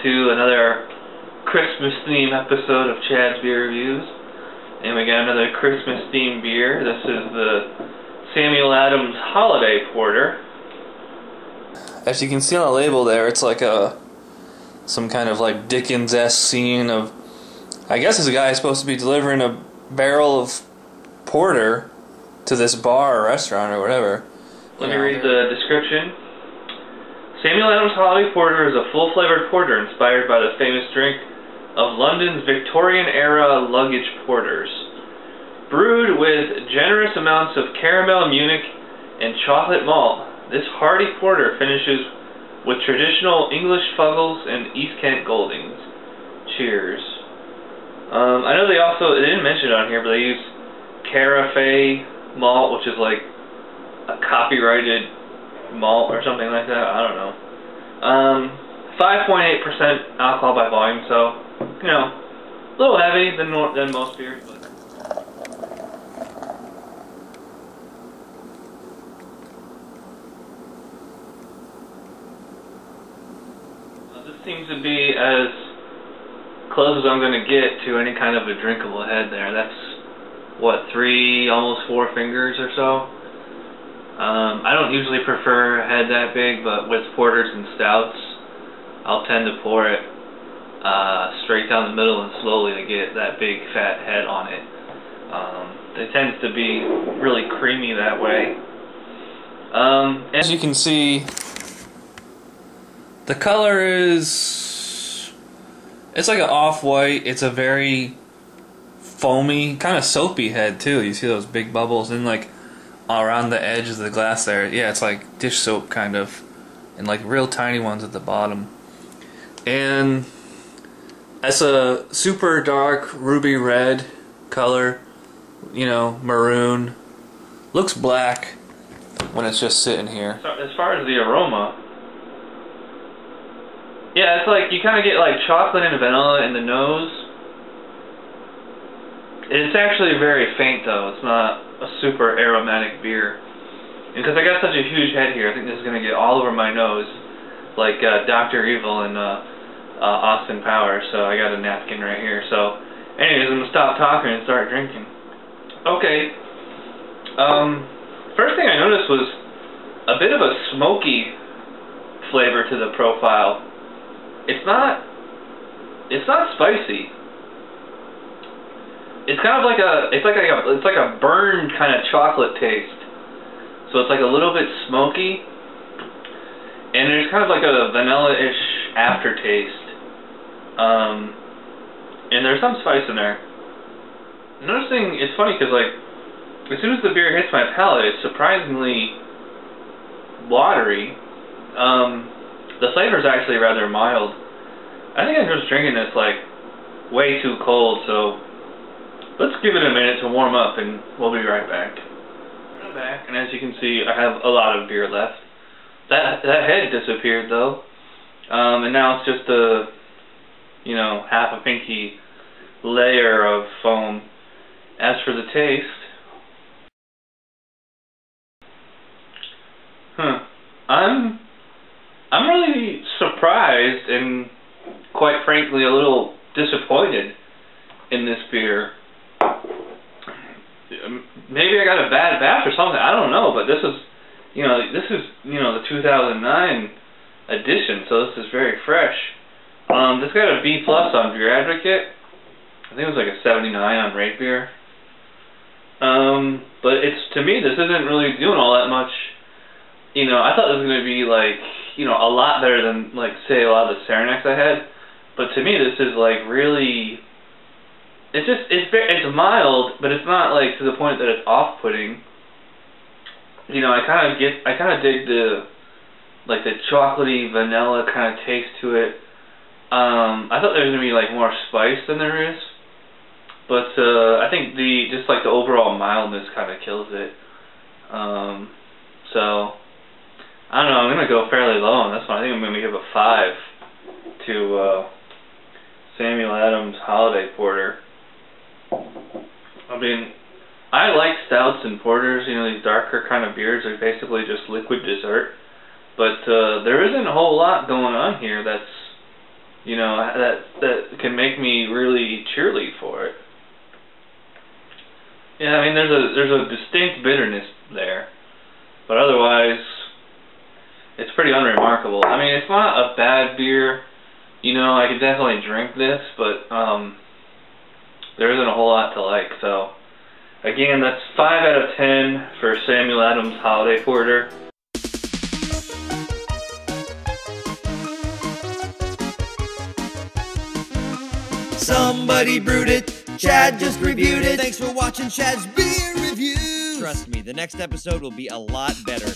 to another Christmas themed episode of Chad's Beer Reviews. And we got another Christmas themed beer. This is the Samuel Adams Holiday Porter. As you can see on the label there, it's like some kind of like Dickens-esque scene of, I guess this guy is supposed to be delivering a barrel of porter to this bar or restaurant or whatever. Let me read the description. Samuel Adams Holiday Porter is a full-flavored porter inspired by the famous drink of London's Victorian-era luggage porters. Brewed with generous amounts of caramel Munich and chocolate malt, this hearty porter finishes with traditional English fuggles and East Kent Goldings. Cheers. I know they didn't mention it on here, but they use Carafa malt, which is like a copyrighted malt or something like that. I don't know. 5.8% alcohol by volume, so you know, a little heavy than most beers. But this seems to be as close as I'm going to get to any kind of a drinkable head there. That's what, almost 4 fingers or so. I don't usually prefer a head that big, but with porters and stouts, I'll tend to pour it straight down the middle and slowly to get that big fat head on it. It tends to be really creamy that way. As you can see, the color is, it's like an off-white. It's a very foamy, kind of soapy head too. You see those big bubbles and like around the edge of the glass there. Yeah, it's like dish soap kind of, and like real tiny ones at the bottom. And it's a super dark ruby red color, you know, maroon. Looks black when it's just sitting here. As far as the aroma, yeah, it's like you kind of get like chocolate and vanilla in the nose. It's actually very faint though. It's not a super aromatic beer. And because I got such a huge head here, I think this is going to get all over my nose, like Dr. Evil and Austin Powers. So I got a napkin right here. So anyways, I'm going to stop talking and start drinking. Okay. First thing I noticed was a bit of a smoky flavor to the profile. It's not spicy. It's kind of like it's like a burned kind of chocolate taste. So it's like a little bit smoky, and there's kind of like a vanilla-ish aftertaste. And there's some spice in there. Noticing, it's funny because like as soon as the beer hits my palate, it's surprisingly watery. The flavor is actually rather mild. I think I'm just drinking this like way too cold, so let's give it a minute to warm up and we'll be right back. I'm back, and as you can see, I have a lot of beer left. That head disappeared though, and now it's just a, you know, half a pinky layer of foam. As for the taste, I'm really surprised and quite frankly a little disappointed in this beer. Maybe I got a bad batch or something, I don't know, but this is the 2009 edition, so this is very fresh. This got a B+ on Beer Advocate. I think it was like a 79 on Rate Beer. But to me, this isn't really doing all that much. You know, I thought this was going to be like, you know, a lot better than like say a lot of the Saranacs I had. But to me, this is like really, it's mild, but it's not like to the point that it's off-putting. You know, I kind of dig the chocolatey vanilla kind of taste to it. I thought there was gonna be like more spice than there is, but I think just the overall mildness kind of kills it. So I don't know. I'm gonna go fairly low on this one. I think I'm gonna give a 5 to Samuel Adams Holiday Porter. I mean, I like stouts and porters, you know, these darker kind of beers are basically just liquid dessert. But there isn't a whole lot going on here that's you know, that can make me really cheerlead for it. Yeah, I mean, there's a distinct bitterness there, but otherwise, it's pretty unremarkable. I mean, it's not a bad beer. You know, I could definitely drink this, but there isn't a whole lot to like. So, again, that's 5 out of 10 for Samuel Adams Holiday Porter. Somebody brewed it, Chad just reviewed it. Thanks for watching Chad's Beer Reviews. Trust me, the next episode will be a lot better.